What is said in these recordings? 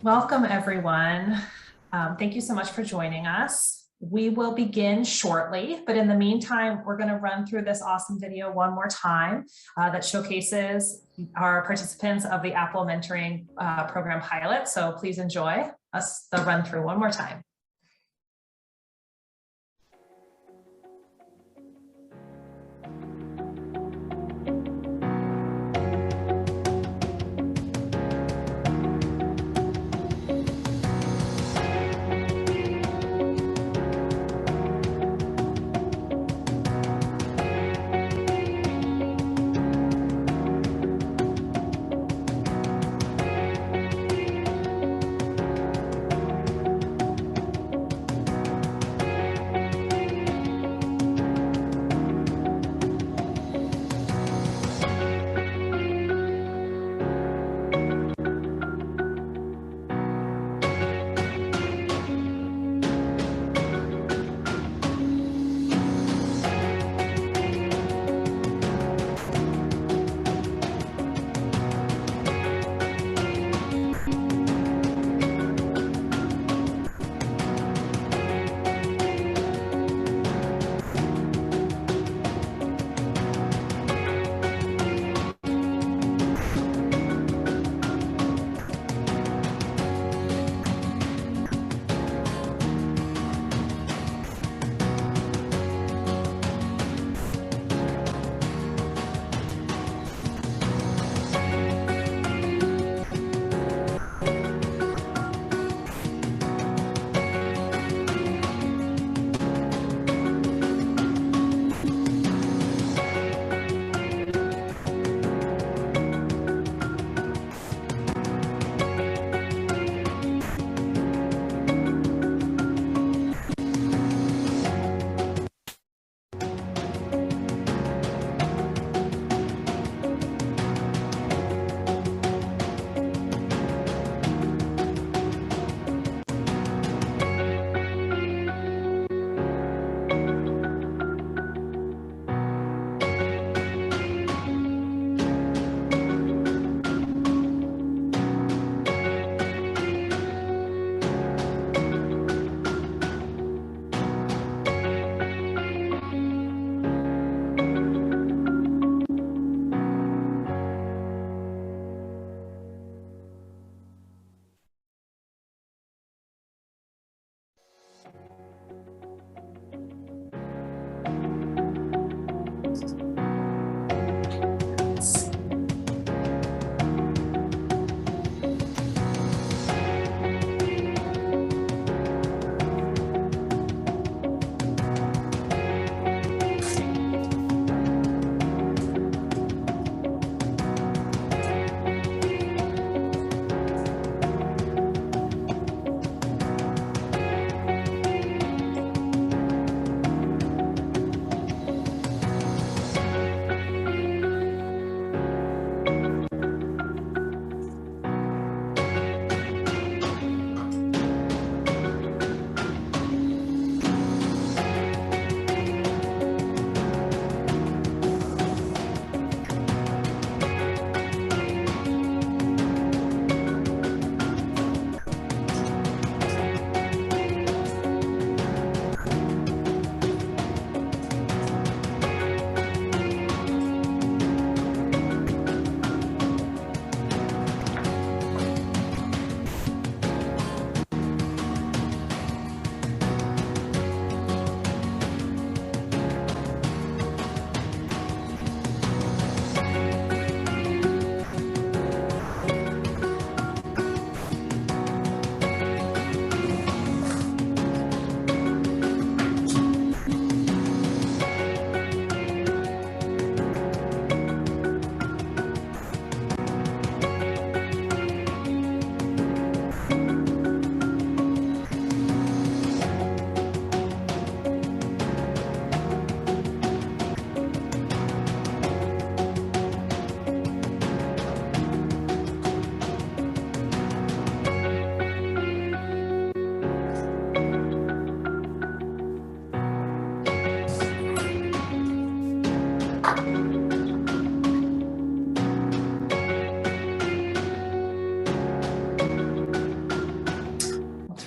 Welcome, everyone. Thank you so much for joining us. We will begin shortly, but in the meantime, we're going to run through this awesome video one more time that showcases our participants of the APWiL Mentoring Program pilot. So please enjoy us the run through one more time.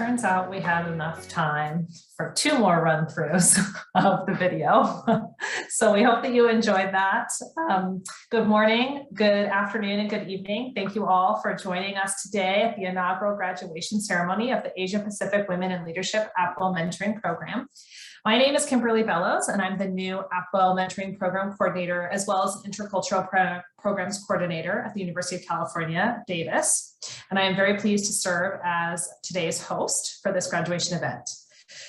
turns out we had enough time for 2 more run-throughs of the video. So we hope that you enjoyed that. Good morning, good afternoon, and good evening. Thank you all for joining us today at the inaugural graduation ceremony of the Asia Pacific Women in Leadership APWiL Mentoring Program. My name is Kimberly Bellows, and I'm the new APWiL Mentoring Program Coordinator, as well as Intercultural Programs Coordinator at the University of California, Davis. And I am very pleased to serve as today's host for this graduation event.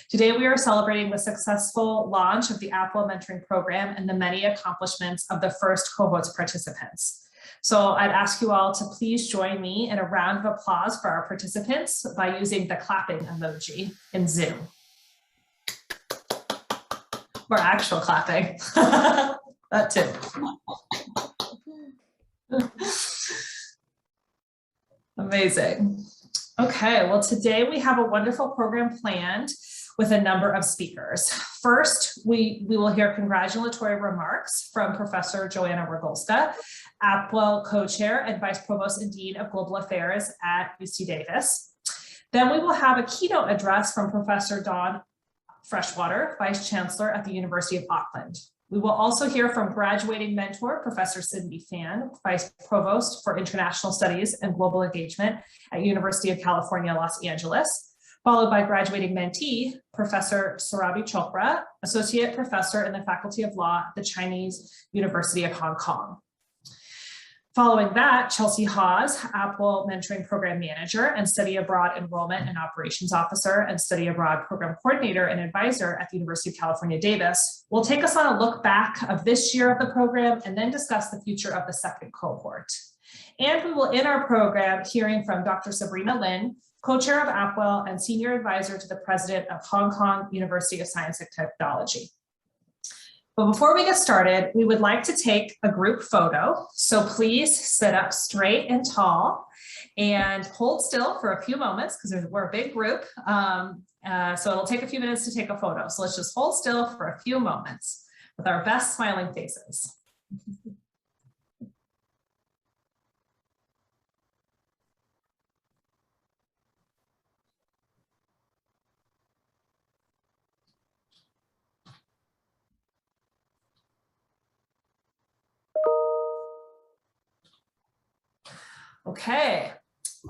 Today, we are celebrating the successful launch of the APWiL Mentoring Program and the many accomplishments of the first cohort's participants. So I'd ask you all to please join me in a round of applause for our participants by using the clapping emoji in Zoom. Or actual clapping, that too. Amazing. Okay, well, today we have a wonderful program planned with a number of speakers. First, we will hear congratulatory remarks from Professor Joanna Rogolska, APWiL Co-Chair and Vice Provost and Dean of Global Affairs at UC Davis. Then we will have a keynote address from Professor Dawn Freshwater, Vice Chancellor at the University of Auckland. We will also hear from graduating mentor, Professor Cindy Fan, Vice Provost for International Studies and Global Engagement at University of California, Los Angeles, followed by graduating mentee, Professor Sravya Chopra, Associate Professor in the Faculty of Law at the Chinese University of Hong Kong. Following that, Chelsea Haas, APWiL Mentoring Program Manager and Study Abroad Enrollment and Operations Officer and Study Abroad Program Coordinator and Advisor at the University of California, Davis, will take us on a look back of this year of the program and then discuss the future of the second cohort. And we will end our program hearing from Dr. Sabrina Lynn, Co-Chair of APWiL and Senior Advisor to the President of Hong Kong University of Science and Technology. But before we get started, we would like to take a group photo. So please sit up straight and tall and hold still for a few moments because we're a big group. So it'll take a few minutes to take a photo. So let's just hold still for a few moments with our best smiling faces. Okay,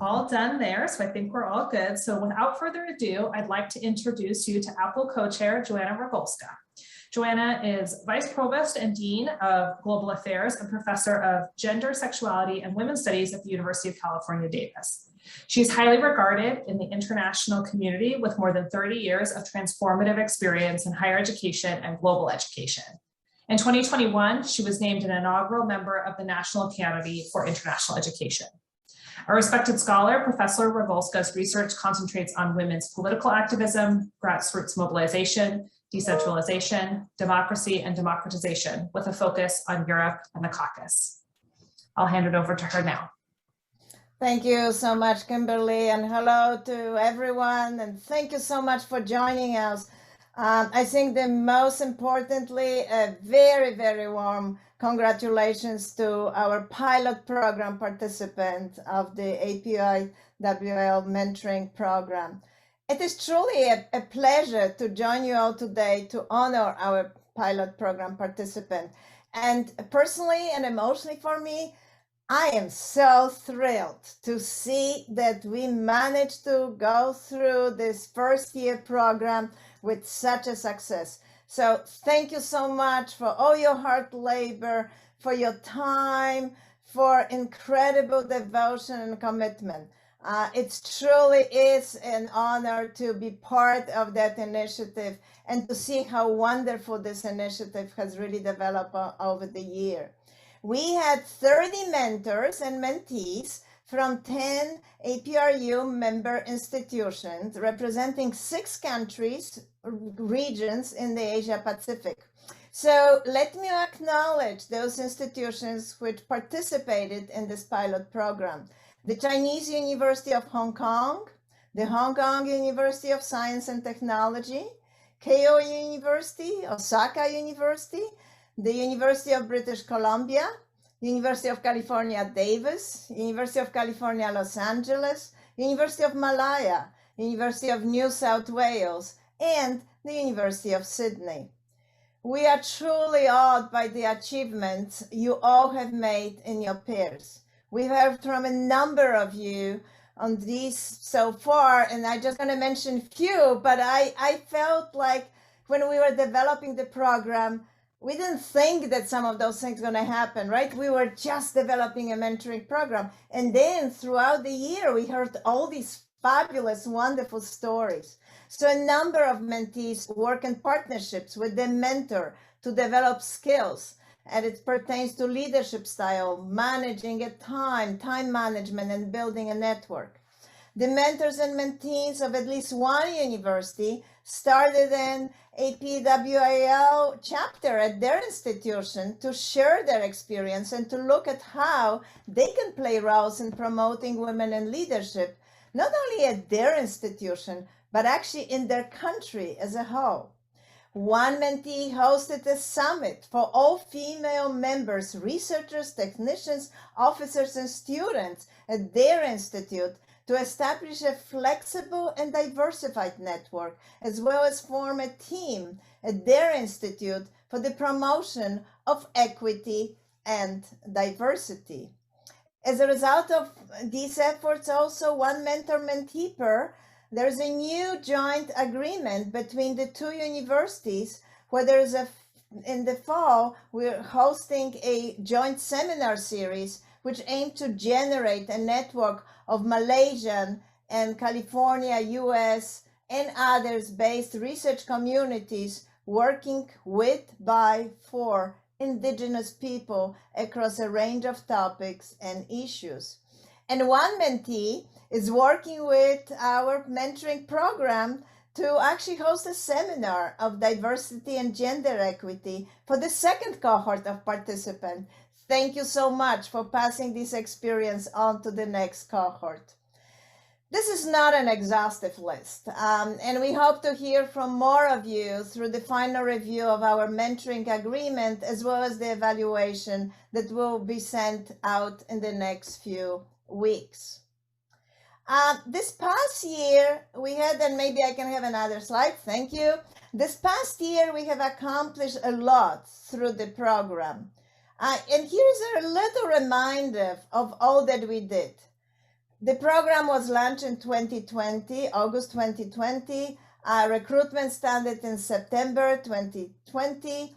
all done there. So I think we're all good. So without further ado, I'd like to introduce you to APWiL Co-Chair Joanna Rogolska. Joanna is Vice Provost and Dean of Global Affairs and Professor of Gender, Sexuality, and Women's Studies at the University of California, Davis. She's highly regarded in the international community with more than 30 years of transformative experience in higher education and global education. In 2021, she was named an inaugural member of the National Academy for International Education. A respected scholar, Professor Rogolska's research concentrates on women's political activism, grassroots mobilization, decentralization, democracy, and democratization, with a focus on Europe and the Caucasus. I'll hand it over to her now. Thank you so much, Kimberly, and hello to everyone, and thank you so much for joining us. I think the most importantly, a very, very warm congratulations to our pilot program participant of the APWiL Mentoring Program. It is truly a pleasure to join you all today to honor our pilot program participant. And personally and emotionally for me, I am so thrilled to see that we managed to go through this first year program with such a success. So thank you so much for all your hard labor, for your time, for incredible devotion and commitment. It truly is an honor to be part of that initiative and to see how wonderful this initiative has really developed over the year. We had 30 mentors and mentees from 10 APRU member institutions representing 6 countries, regions in the Asia Pacific. So let me acknowledge those institutions which participated in this pilot program. The Chinese University of Hong Kong, the Hong Kong University of Science and Technology, Keio University, Osaka University, the University of British Columbia, University of California, Davis, University of California, Los Angeles, University of Malaya, University of New South Wales, and the University of Sydney. We are truly awed by the achievements you all have made in your peers. We've heard from a number of you on these so far, and I'm just going to mention a few, but I felt like when we were developing the program, we didn't think that some of those things going to happen, right? We were just developing a mentoring program. And then throughout the year, we heard all these fabulous, wonderful stories. So a number of mentees work in partnerships with the mentor to develop skills, and it pertains to leadership style, managing a time management, and building a network. The mentors and mentees of at least one university started an APWiL chapter at their institution to share their experience and to look at how they can play roles in promoting women in leadership, not only at their institution, but actually in their country as a whole. One mentee hosted a summit for all female members, researchers, technicians, officers, and students at their institute to establish a flexible and diversified network, as well as form a team at their institute for the promotion of equity and diversity. As a result of these efforts, also one mentor-mentee pair, there's a new joint agreement between the two universities where there's in the fall, we're hosting a joint seminar series which aim to generate a network of Malaysian and California, US, and others based research communities working with, by, for Indigenous people across a range of topics and issues. And one mentee is working with our mentoring program to actually host a seminar of diversity and gender equity for the second cohort of participants. Thank you so much for passing this experience on to the next cohort. This is not an exhaustive list, and we hope to hear from more of you through the final review of our mentoring agreement, as well as the evaluation that will be sent out in the next few weeks. This past year, we had, and maybe I can have another slide, thank you. This past year, we have accomplished a lot through the program. And here's a little reminder of all that we did. The program was launched in 2020, August 2020. Recruitment started in September 2020.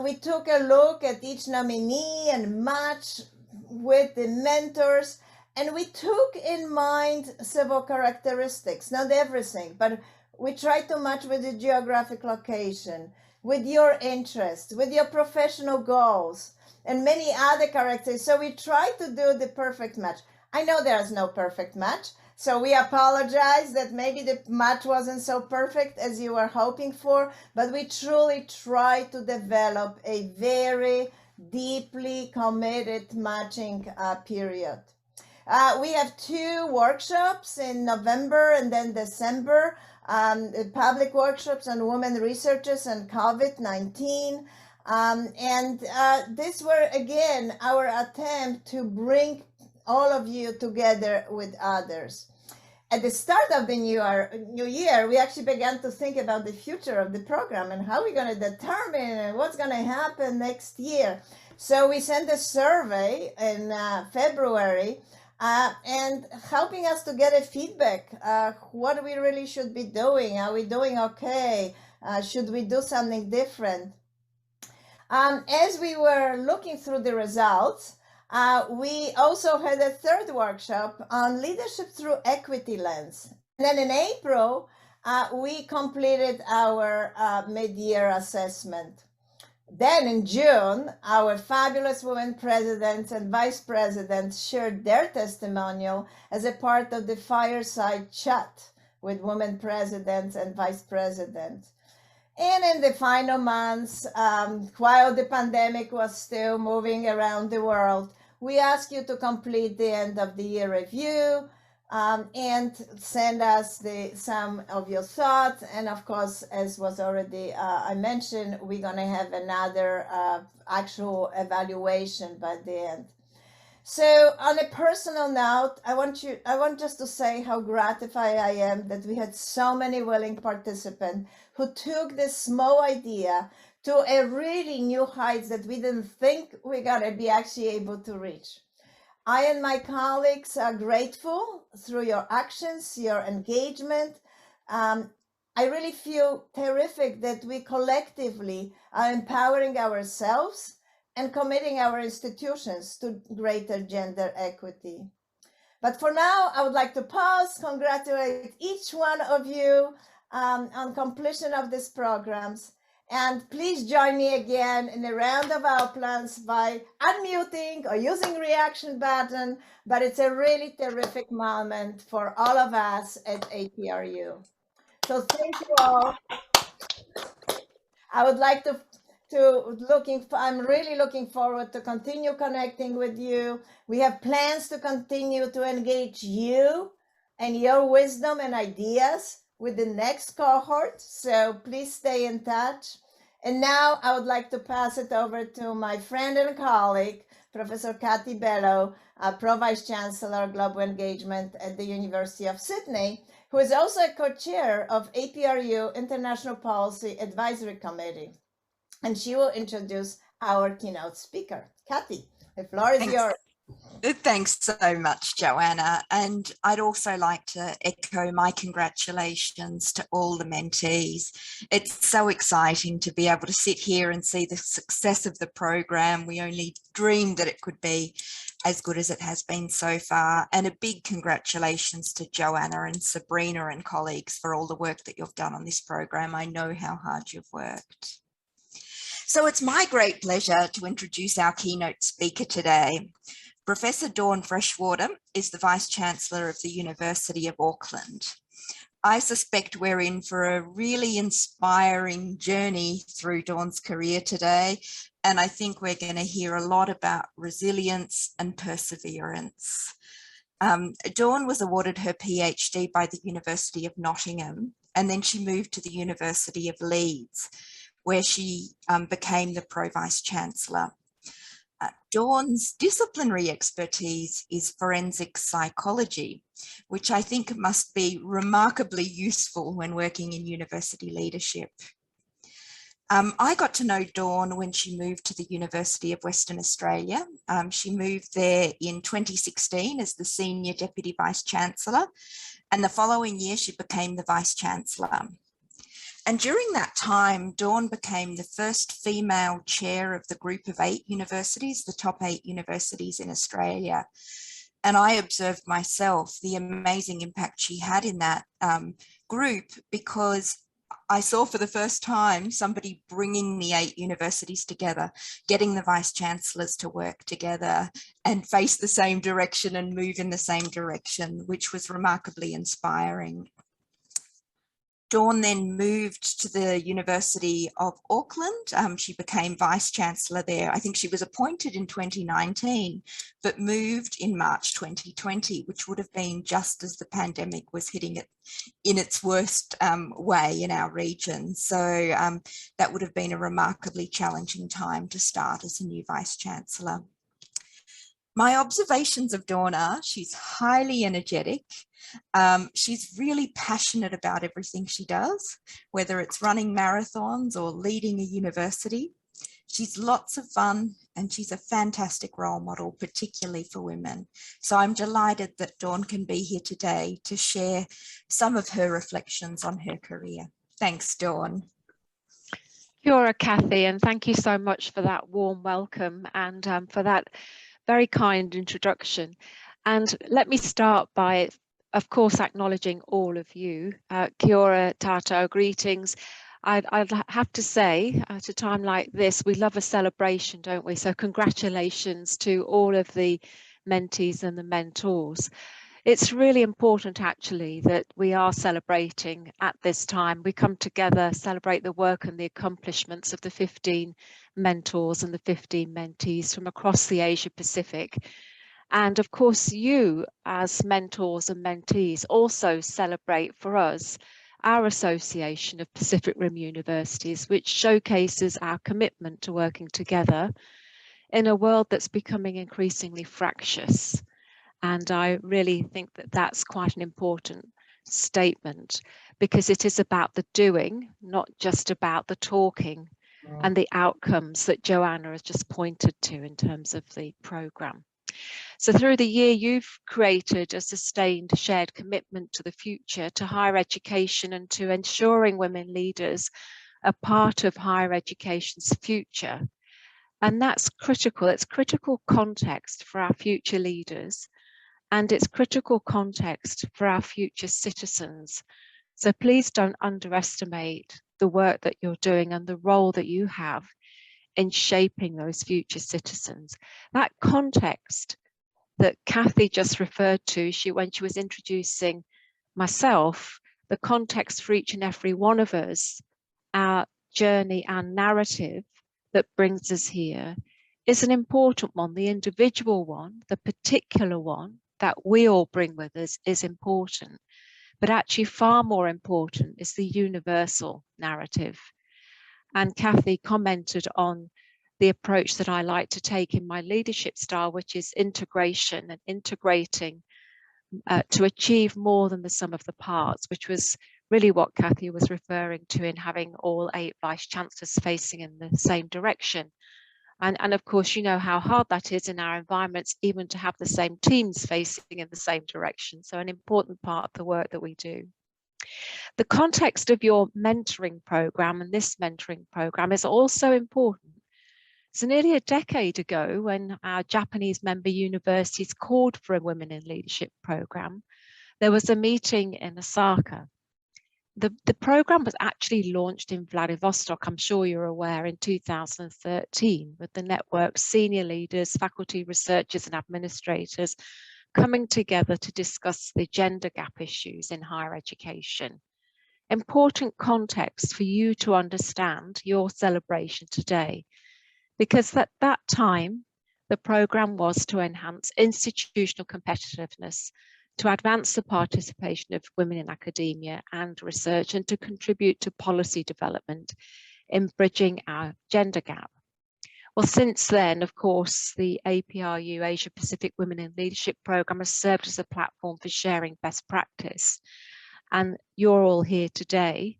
We took a look at each nominee and match with the mentors, and we took in mind several characteristics, not everything, but we tried to match with the geographic location, with your interests, with your professional goals, and many other characteristics. So we tried to do the perfect match. I know there's no perfect match, so we apologize that maybe the match wasn't so perfect as you were hoping for, but we truly tried to develop a very deeply committed matching period. We have 2 workshops in November and then December, public workshops on women researchers and COVID-19. These were, again, our attempt to bring all of you together with others. At the start of the new year, we actually began to think about the future of the program and how we're going to determine what's going to happen next year. So we sent a survey in February and helping us to get a feedback, what we really should be doing. Are we doing okay? Should we do something different? As we were looking through the results, we also had a 3rd workshop on leadership through equity lens. And then in April, we completed our mid-year assessment. Then in June, our fabulous women presidents and vice presidents shared their testimonial as a part of the fireside chat with women presidents and vice presidents. And in the final months, while the pandemic was still moving around the world, we ask you to complete the end of the year review and send us some of your thoughts. And of course, as was already I mentioned, we're going to have another actual evaluation by the end. So on a personal note, I want just to say how gratified I am that we had so many willing participants who took this small idea to a really new heights that we didn't think we're gonna be actually able to reach. I and my colleagues are grateful through your actions, your engagement. I really feel terrific that we collectively are empowering ourselves and committing our institutions to greater gender equity. But for now, I would like to pause, congratulate each one of you on completion of these programs. And please join me again in a round of applause by unmuting or using reaction button. But it's a really terrific moment for all of us at APRU. So thank you all. I would like I'm really looking forward to continue connecting with you. We have plans to continue to engage you and your wisdom and ideas with the next cohort. So please stay in touch. And now I would like to pass it over to my friend and colleague, Professor Kathy Bello, Pro Vice Chancellor Global Engagement at the University of Sydney, who is also a co-chair of APRU International Policy Advisory Committee. And she will introduce our keynote speaker. Kathy, the floor is yours. Thanks so much, Joanna. And I'd also like to echo my congratulations to all the mentees. It's so exciting to be able to sit here and see the success of the program. We only dreamed that it could be as good as it has been so far. And a big congratulations to Joanna and Sabrina and colleagues for all the work that you've done on this program. I know how hard you've worked. So it's my great pleasure to introduce our keynote speaker today. Professor Dawn Freshwater is the Vice-Chancellor of the University of Auckland. I suspect we're in for a really inspiring journey through Dawn's career today, and I think we're going to hear a lot about resilience and perseverance. Dawn was awarded her PhD by the University of Nottingham, and then she moved to the University of Leeds, where she became the Pro Vice Chancellor. Dawn's disciplinary expertise is forensic psychology, which I think must be remarkably useful when working in university leadership. I got to know Dawn when she moved to the University of Western Australia. She moved there in 2016 as the Senior Deputy Vice Chancellor, and the following year she became the Vice Chancellor. And during that time, Dawn became the first female chair of the group of 8 universities, the top 8 universities in Australia. And I observed myself the amazing impact she had in that group, because I saw for the first time somebody bringing the 8 universities together, getting the vice chancellors to work together and face the same direction and move in the same direction, which was remarkably inspiring. Dawn then moved to the University of Auckland. She became Vice-Chancellor there. I think she was appointed in 2019, but moved in March 2020, which would have been just as the pandemic was hitting it in its worst way in our region. So that would have been a remarkably challenging time to start as a new Vice-Chancellor. My observations of Dawn are she's highly energetic. She's really passionate about everything she does, whether it's running marathons or leading a university. She's lots of fun and she's a fantastic role model, particularly for women. So I'm delighted that Dawn can be here today to share some of her reflections on her career. Thanks, Dawn. Kia ora, Kathy, and thank you so much for that warm welcome and for that very kind introduction. And let me start by, of course, acknowledging all of you. Kia ora tātou, greetings. I'd have to say, at a time like this, we love a celebration, don't we? So congratulations to all of the mentees and the mentors. It's really important, actually, that we are celebrating at this time. We come together, celebrate the work and the accomplishments of the 15 mentors and the 15 mentees from across the Asia Pacific. And of course, you as mentors and mentees also celebrate for us our Association of Pacific Rim Universities, which showcases our commitment to working together in a world that's becoming increasingly fractious. And I really think that that's quite an important statement, because it is about the doing, not just about the talking and the outcomes that Joanna has just pointed to in terms of the programme. So through the year, you've created a sustained shared commitment to the future, to higher education, and to ensuring women leaders are part of higher education's future. And that's critical. It's critical context for our future leaders, and it's critical context for our future citizens. So please don't underestimate the work that you're doing and the role that you have in shaping those future citizens. That context that Kathy just referred to, when she was introducing myself, the context for each and every one of us, our journey, our narrative that brings us here, is an important one. The individual one, the particular one that we all bring with us, is important. But actually far more important is the universal narrative. And Kathy commented on the approach that I like to take in my leadership style, which is integration and integrating to achieve more than the sum of the parts, which was really what Kathy was referring to in having all 8 vice chancellors facing in the same direction. And of course, you know how hard that is in our environments, even to have the same teams facing in the same direction. So an important part of the work that we do. The context of your mentoring program and this mentoring program is also important. So nearly a decade ago, when our Japanese member universities called for a Women in Leadership program, there was a meeting in Osaka. The program was actually launched in Vladivostok, I'm sure you're aware, in 2013, with the network's senior leaders, faculty, researchers, and administrators coming together to discuss the gender gap issues in higher education. Important context for you to understand your celebration today, because at that time, the program was to enhance institutional competitiveness, to advance the participation of women in academia and research, and to contribute to policy development in bridging our gender gap. Well, since then, of course, the APRU Asia Pacific Women in Leadership Program has served as a platform for sharing best practice. And you're all here today,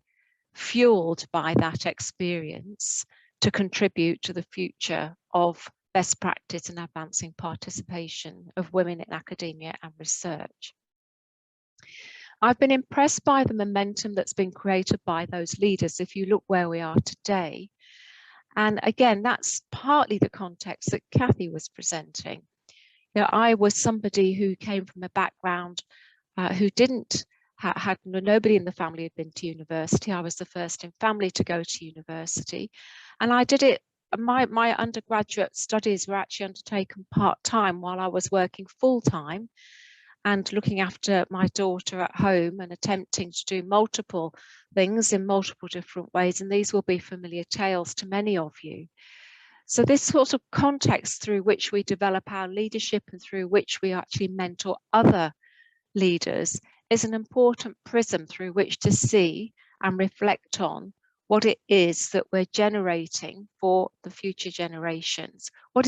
fueled by that experience, to contribute to the future of best practice and advancing participation of women in academia and research. I've been impressed by the momentum that's been created by those leaders, if you look where we are today. And again, that's partly the context that Kathy was presenting. You know, I was somebody who came from a background who didn't had nobody in the family had been to university. I was the first in family to go to university, and I did it. My undergraduate studies were actually undertaken part-time while I was working full-time and looking after my daughter at home and attempting to do multiple things in multiple different ways. And these will be familiar tales to many of you. So this sort of context through which we develop our leadership and through which we actually mentor other leaders is an important prism through which to see and reflect on what it is that we're generating for the future generations. What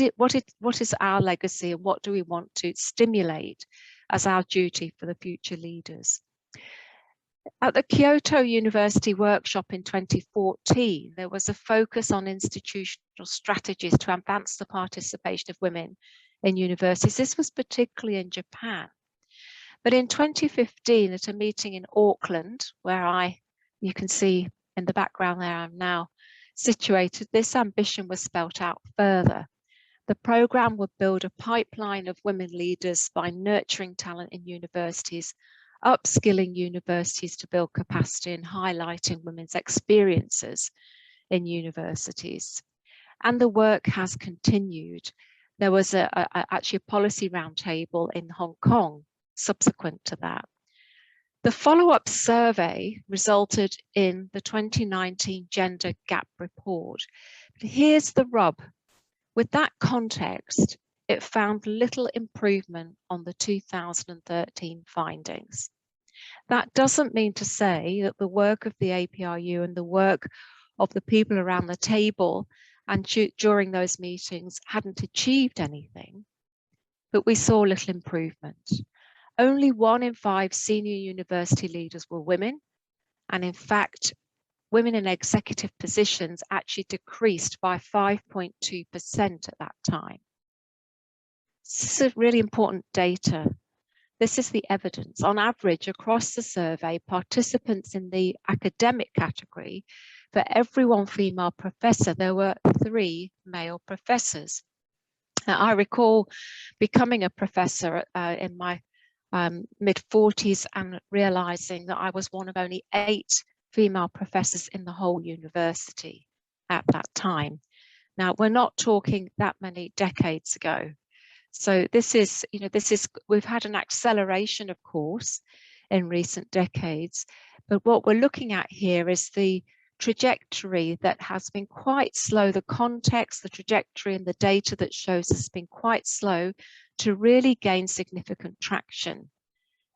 is our legacy, and what do we want to stimulate as our duty for the future leaders? At the Kyoto University workshop in 2014, there was a focus on institutional strategies to advance the participation of women in universities. This was particularly in Japan. But in 2015, at a meeting in Auckland, where you can see in the background there I'm now situated, this ambition was spelt out further. The programme would build a pipeline of women leaders by nurturing talent in universities, upskilling universities to build capacity, and highlighting women's experiences in universities. And the work has continued. There was actually a policy roundtable in Hong Kong subsequent to that. The follow-up survey resulted in the 2019 Gender Gap Report. But here's the rub. With that context, it found little improvement on the 2013 findings. That doesn't mean to say that the work of the APRU and the work of the people around the table and during those meetings hadn't achieved anything, but we saw little improvement. Only 1 in 5 senior university leaders were women, and in fact, women in executive positions actually decreased by 5.2% at that time. This is really important data. This is the evidence. On average, across the survey, participants in the academic category, for every 1 female professor, there were 3 male professors. Now, I recall becoming a professor in my mid-40s and realizing that I was one of only 8 female professors in the whole university at that time. Now, we're not talking that many decades ago. So this is, we've had an acceleration, of course, in recent decades, but what we're looking at here is the trajectory that has been quite slow, the context, the trajectory and the data that shows has been quite slow to really gain significant traction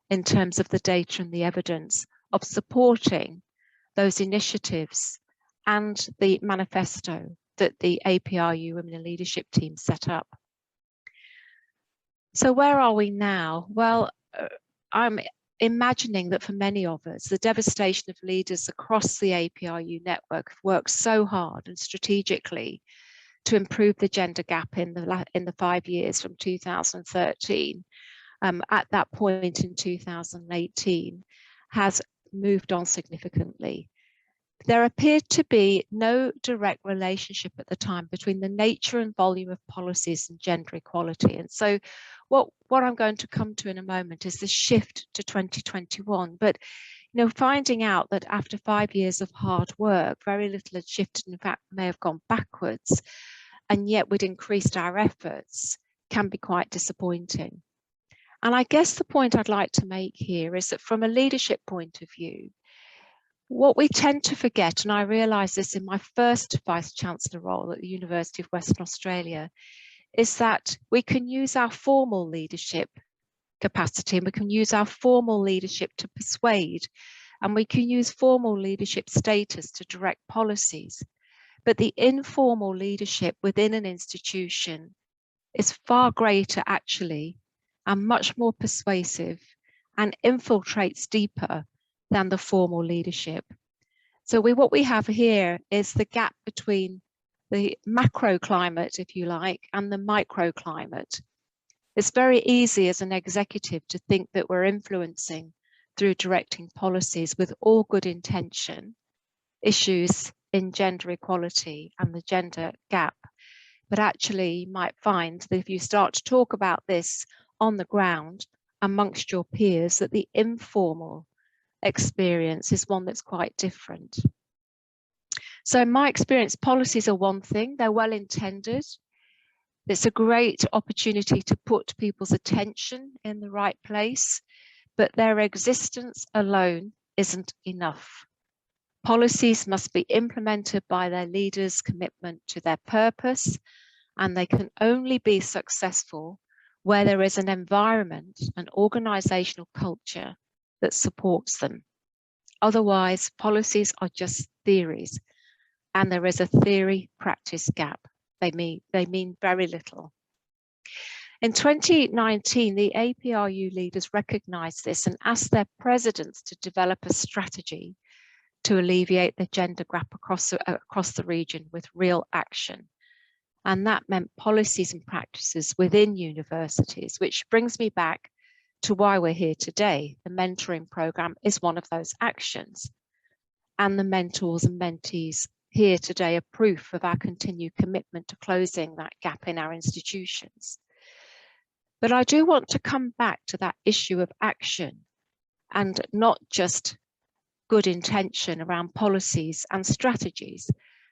in terms of the data and the evidence of supporting those initiatives and the manifesto that the APRU Women in Leadership team set up. So where are we now? Well, I'm imagining that for many of us, the devastation of leaders across the APRU network have worked so hard and strategically to improve the gender gap in the 5 years from 2013. At that point in 2018, has moved on significantly. There appeared to be no direct relationship at the time between the nature and volume of policies and gender equality. And so what I'm going to come to in a moment is the shift to 2021. But finding out that after 5 years of hard work, very little had shifted, in fact, may have gone backwards, and yet we'd increased our efforts, can be quite disappointing. And I guess the point I'd like to make here is that from a leadership point of view, what we tend to forget, and I realised this in my first Vice-Chancellor role at the University of Western Australia, is that we can use our formal leadership capacity and we can use our formal leadership to persuade, and we can use formal leadership status to direct policies. But the informal leadership within an institution is far greater actually and much more persuasive and infiltrates deeper than the formal leadership. So what we have here is the gap between the macro climate, if you like, and the microclimate. It's very easy as an executive to think that we're influencing through directing policies with all good intention, issues in gender equality and the gender gap. But actually you might find that if you start to talk about this on the ground amongst your peers, that the informal experience is one that's quite different. So in my experience, policies are one thing, they're well intended. It's a great opportunity to put people's attention in the right place, but their existence alone isn't enough. Policies must be implemented by their leaders' commitment to their purpose, and they can only be successful where there is an environment, an organizational culture that supports them. Otherwise, policies are just theories, and there is a theory-practice gap. They mean very little. In 2019, the APRU leaders recognized this and asked their presidents to develop a strategy to alleviate the gender gap across the region with real action. And that meant policies and practices within universities, which brings me back to why we're here today. The mentoring program is one of those actions. And the mentors and mentees here today are proof of our continued commitment to closing that gap in our institutions. But I do want to come back to that issue of action and not just good intention around policies and strategies.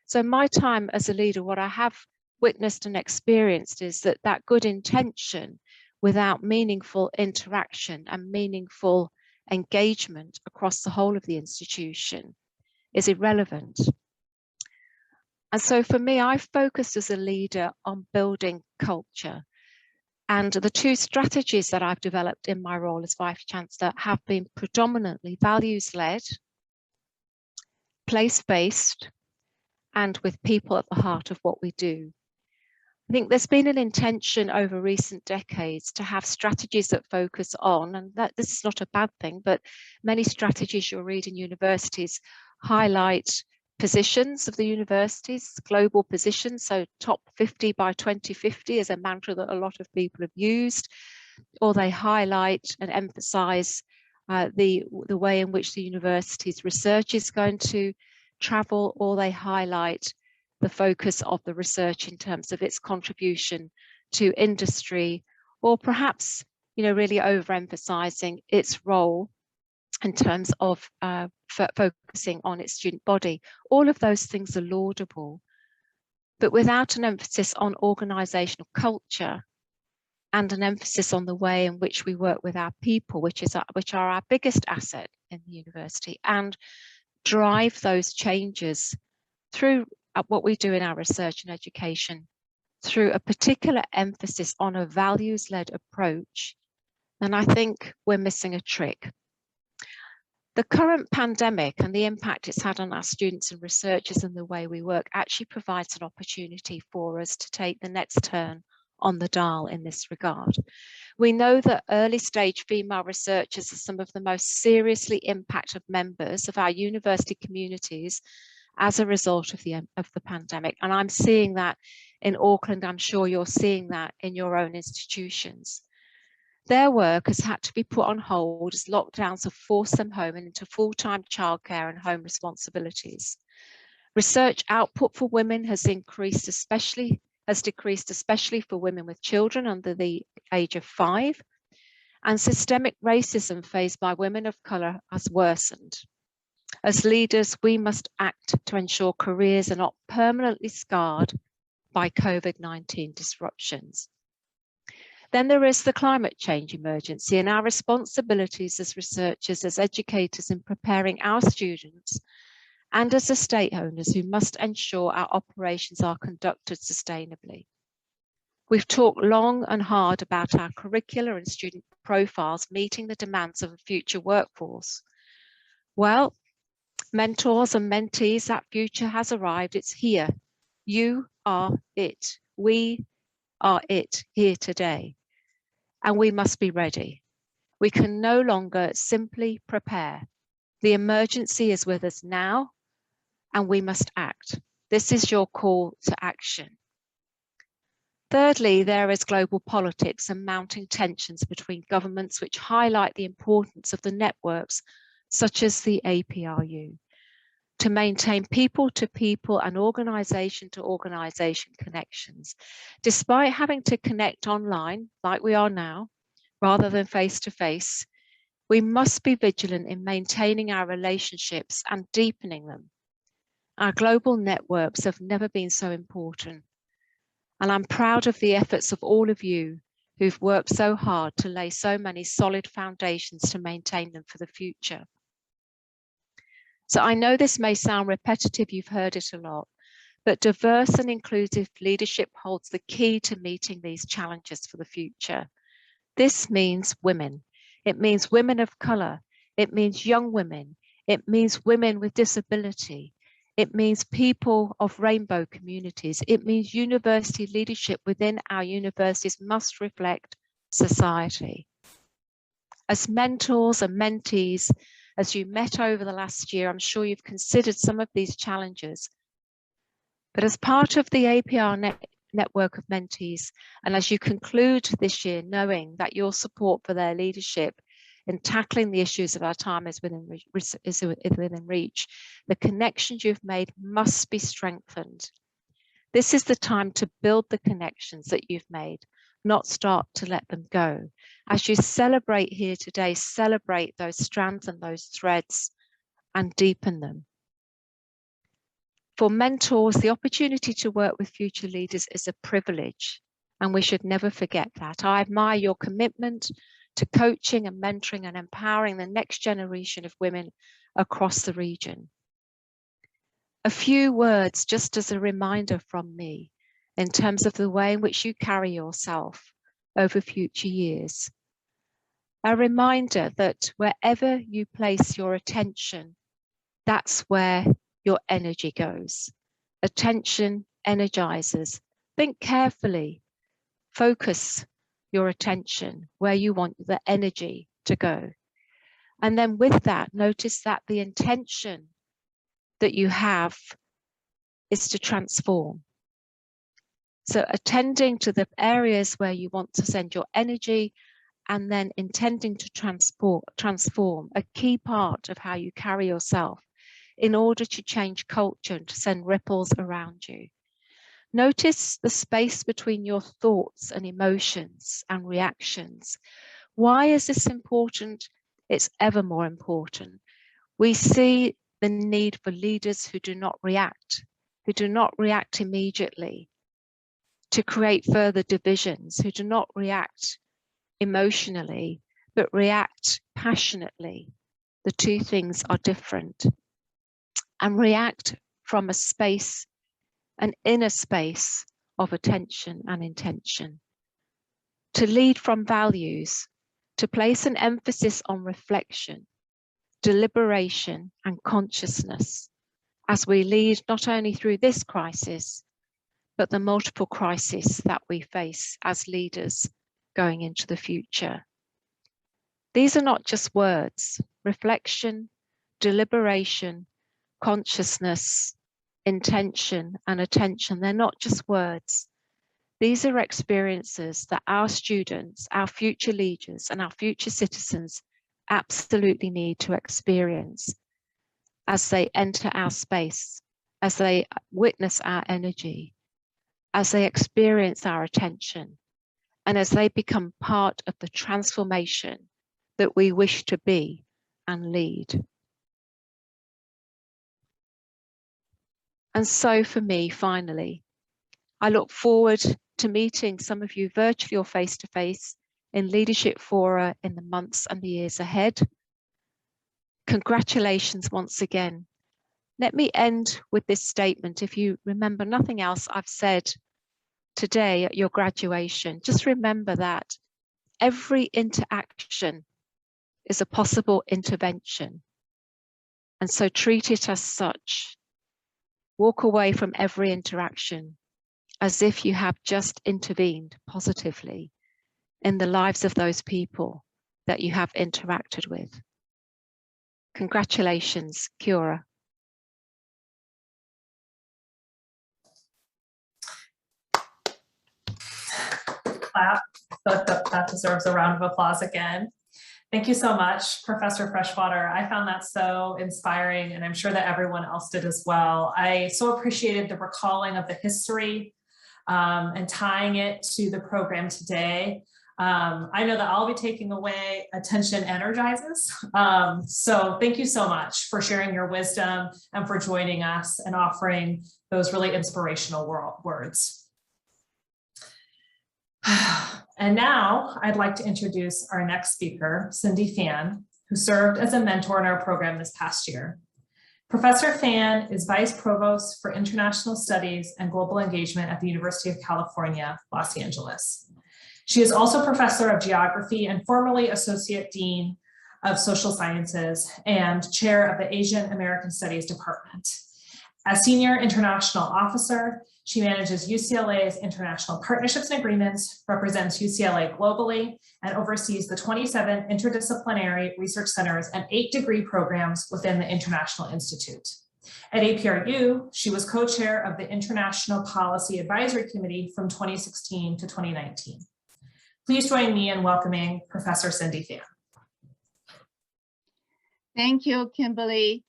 So my time as a leader, what I have witnessed and experienced is that that good intention without meaningful interaction and meaningful engagement across the whole of the institution is irrelevant. And so for me, I focused as a leader on building culture. And the 2 strategies that I've developed in my role as Vice-Chancellor have been predominantly values-led, place-based, and with people at the heart of what we do. I think there's been an intention over recent decades to have strategies that focus on, and that this is not a bad thing, but many strategies you'll read in universities highlight positions of the universities, global positions, so top 50 by 2050 is a mantra that a lot of people have used, or they highlight and emphasize the way in which the university's research is going to travel, or they highlight the focus of the research in terms of its contribution to industry, or perhaps, really overemphasizing its role in terms of focusing on its student body. All of those things are laudable, but without an emphasis on organizational culture and an emphasis on the way in which we work with our people, which are our biggest asset in the university, and drive those changes through what we do in our research and education, through a particular emphasis on a values-led approach, then I think we're missing a trick. The current pandemic and the impact it's had on our students and researchers and the way we work actually provides an opportunity for us to take the next turn on the dial in this regard. We know that early stage female researchers are some of the most seriously impacted members of our university communities as a result of the pandemic. And I'm seeing that in Auckland. I'm sure you're seeing that in your own institutions. Their work has had to be put on hold as lockdowns have forced them home and into full-time childcare and home responsibilities. Research output for women has decreased, especially for women with children under the age of 5, and systemic racism faced by women of colour has worsened. As leaders, we must act to ensure careers are not permanently scarred by COVID-19 disruptions. Then there is the climate change emergency and our responsibilities as researchers, as educators in preparing our students, and as estate owners who must ensure our operations are conducted sustainably. We've talked long and hard about our curricula and student profiles meeting the demands of a future workforce. Well, mentors and mentees, that future has arrived. It's here. You are it. We are it here today. And we must be ready. We can no longer simply prepare. The emergency is with us now, and we must act. This is your call to action. Thirdly, there is global politics and mounting tensions between governments which highlight the importance of the networks such as the APRU to maintain people-to-people and organisation-to-organisation connections. Despite having to connect online, like we are now, rather than face-to-face, we must be vigilant in maintaining our relationships and deepening them. Our global networks have never been so important, and I'm proud of the efforts of all of you who've worked so hard to lay so many solid foundations to maintain them for the future. So I know this may sound repetitive, you've heard it a lot, but diverse and inclusive leadership holds the key to meeting these challenges for the future. This means women. It means women of colour. It means young women. It means women with disability. It means people of rainbow communities. It means university leadership within our universities must reflect society. As mentors and mentees, as you met over the last year, I'm sure you've considered some of these challenges. But as part of the APR network of mentees, and as you conclude this year knowing that your support for their leadership in tackling the issues of our time is within reach, the connections you've made must be strengthened. This is the time to build the connections that you've made, not start to let them go. As you celebrate here today, celebrate those strands and those threads and deepen them. For mentors, the opportunity to work with future leaders is a privilege, and we should never forget that. I admire your commitment to coaching and mentoring and empowering the next generation of women across the region. A few words just as a reminder from me in terms of the way in which you carry yourself over future years. A reminder that wherever you place your attention, that's where your energy goes. Attention energizes. Think carefully. Focus your attention where you want the energy to go. And then with that, notice that the intention that you have is to transform. So attending to the areas where you want to send your energy and then intending to transform a key part of how you carry yourself in order to change culture and to send ripples around you. Notice the space between your thoughts and emotions and reactions. Why is this important? It's ever more important. We see the need for leaders who do not react immediately to create further divisions, who do not react emotionally, but react passionately. The two things are different. And react from a space, an inner space of attention and intention. To lead from values, to place an emphasis on reflection, deliberation, and consciousness as we lead not only through this crisis, but the multiple crises that we face as leaders going into the future. These are not just words. Reflection, deliberation, consciousness, intention, and attention, they're not just words. These are experiences that our students, our future leaders, and our future citizens absolutely need to experience as they enter our space, as they witness our energy, as they experience our attention, and as they become part of the transformation that we wish to be and lead. And so for me, finally, I look forward to meeting some of you virtually or face-to-face in leadership fora in the months and the years ahead. Congratulations once again. Let me end with this statement. If you remember nothing else I've said today at your graduation, just remember that every interaction is a possible intervention. And so treat it as such. Walk away from every interaction as if you have just intervened positively in the lives of those people that you have interacted with. Congratulations, Kia ora. Clap. That deserves a round of applause again. Thank you so much, Professor Freshwater. I found that so inspiring, and I'm sure that everyone else did as well. I so appreciated the recalling of the history and tying it to the program today. I know that I'll be taking away attention energizes. So thank you so much for sharing your wisdom and for joining us and offering those really inspirational words. And now I'd like to introduce our next speaker, Cindy Fan, who served as a mentor in our program this past year. Professor Fan is Vice Provost for International Studies and Global Engagement at the University of California, Los Angeles. She is also Professor of Geography and formerly Associate Dean of Social Sciences and Chair of the Asian American Studies Department. As Senior International Officer, she manages UCLA's international partnerships and agreements, represents UCLA globally, and oversees the 27 interdisciplinary research centers and 8 degree programs within the International Institute. At APRU, she was co-chair of the International Policy Advisory Committee from 2016 to 2019. Please join me in welcoming Professor Cindy Fan. Thank you, Kimberly.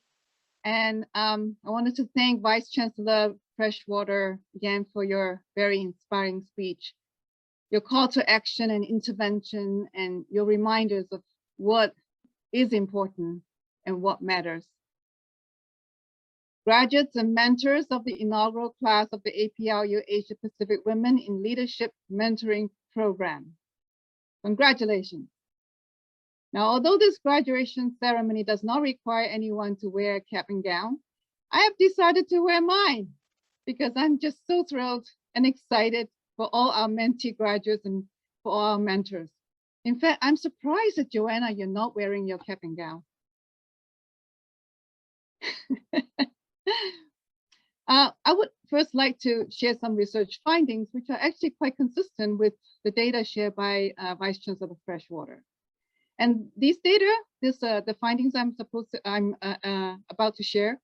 And I wanted to thank Vice Chancellor Freshwater again for your very inspiring speech, your call to action and intervention, and your reminders of what is important and what matters. Graduates and mentors of the inaugural class of the APRU Asia Pacific Women in Leadership Mentoring Program. Congratulations. Now, although this graduation ceremony does not require anyone to wear a cap and gown, I have decided to wear mine because I'm just so thrilled and excited for all our mentee graduates and for all our mentors. In fact, I'm surprised that Joanna, you're not wearing your cap and gown. first like to share some research findings, which are actually quite consistent with the data shared by Vice Chancellor of Freshwater. And these data, the findings I'm about to share,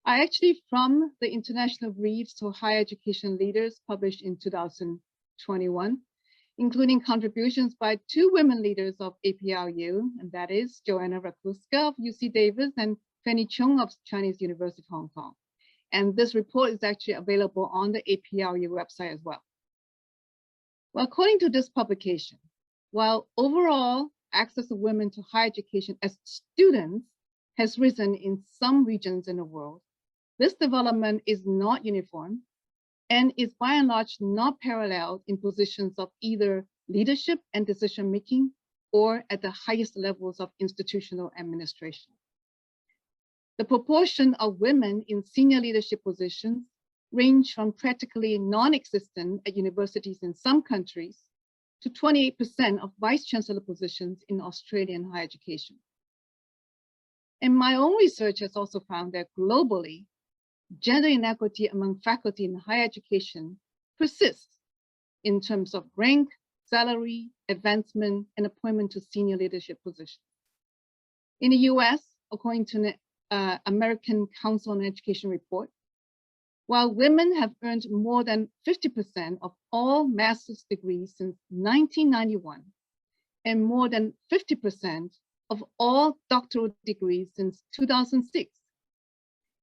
are actually from the International Briefs to Higher Education Leaders published in 2021, including contributions by 2 women leaders of APRU, and that is Joanna Rogolska of UC Davis and Fanny Chung of Chinese University of Hong Kong. And this report is actually available on the APRU website as well. Well, according to this publication, while overall access of women to higher education as students has risen in some regions in the world, this development is not uniform and is by and large not paralleled in positions of either leadership and decision-making or at the highest levels of institutional administration. The proportion of women in senior leadership positions range from practically non-existent at universities in some countries to 28% of vice chancellor positions in Australian higher education. And my own research has also found that globally, gender inequity among faculty in higher education persists in terms of rank, salary, advancement, and appointment to senior leadership positions. In the US, according to the American Council on Education report, while women have earned more than 50% of all master's degrees since 1991, and more than 50% of all doctoral degrees since 2006,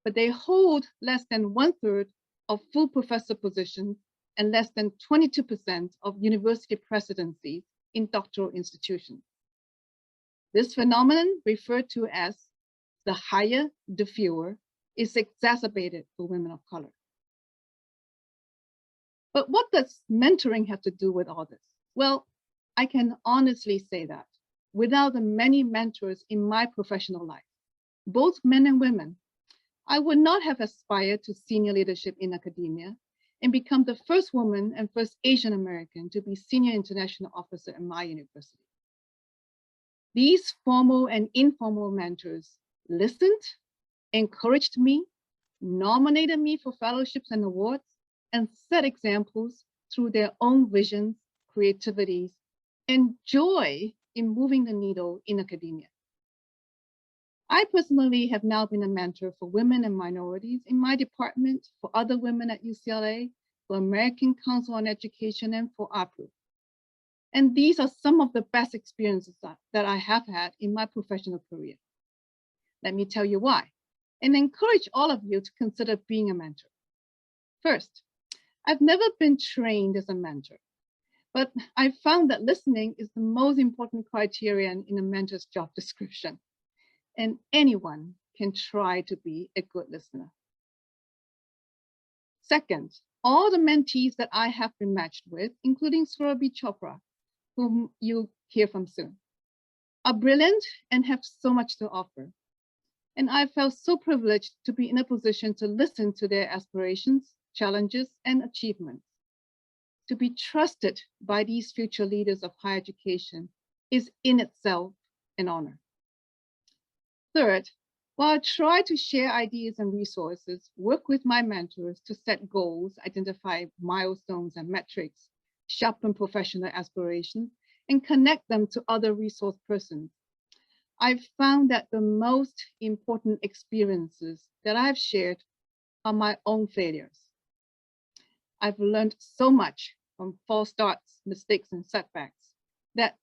but they hold less than 1/3 of full professor positions and less than 22% of university presidencies in doctoral institutions. This phenomenon, referred to as the higher, the fewer, is exacerbated for women of color. But what does mentoring have to do with all this? Well, I can honestly say that without the many mentors in my professional life, both men and women, I would not have aspired to senior leadership in academia and become the first woman and first Asian American to be senior international officer in my university. These formal and informal mentors listened, encouraged me, nominated me for fellowships and awards, and set examples through their own visions, creativities, and joy in moving the needle in academia. I personally have now been a mentor for women and minorities in my department, for other women at UCLA, for American Council on Education, and for APRU. And these are some of the best experiences that I have had in my professional career. Let me tell you why, and encourage all of you to consider being a mentor. First, I've never been trained as a mentor, but I found that listening is the most important criterion in a mentor's job description, and anyone can try to be a good listener. Second, all the mentees that I have been matched with, including Sravya Chopra, whom you'll hear from soon, are brilliant and have so much to offer. And I felt so privileged to be in a position to listen to their aspirations, challenges, and achievements. To be trusted by these future leaders of higher education is in itself an honor. Third, while I try to share ideas and resources, work with my mentors to set goals, identify milestones and metrics, sharpen professional aspirations, and connect them to other resource persons, I've found that the most important experiences that I've shared are my own failures. I've learned so much from false starts, mistakes, and setbacks that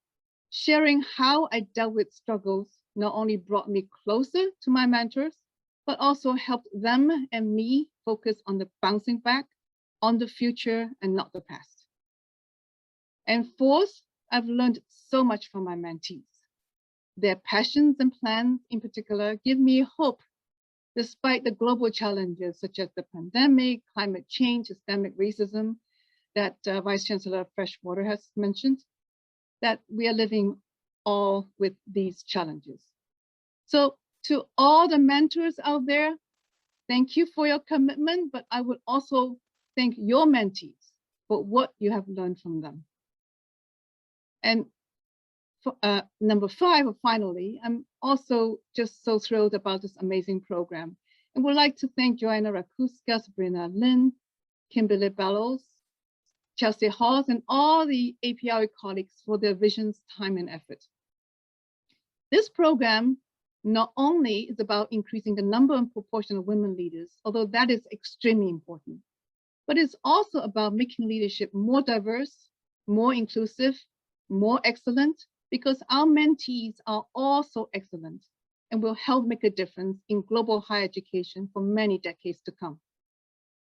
sharing how I dealt with struggles not only brought me closer to my mentors, but also helped them and me focus on the bouncing back, on the future and not the past. And fourth, I've learned so much from my mentees. Their passions and plans in particular give me hope despite the global challenges such as the pandemic, climate change, systemic racism that Vice Chancellor Freshwater has mentioned, that we are living all with these challenges. So to all the mentors out there, thank you for your commitment, but I would also thank your mentees for what you have learned from them. And number 5, or finally, I'm also just so thrilled about this amazing program and would like to thank Joanna Rogolska, Sabrina, Lynn, Kimberly Bellows, Chelsea Haas, and all the APRU colleagues for their visions, time, and effort. This program not only is about increasing the number and proportion of women leaders, although that is extremely important, but it's also about making leadership more diverse, more inclusive, more excellent, because our mentees are also excellent and will help make a difference in global higher education for many decades to come.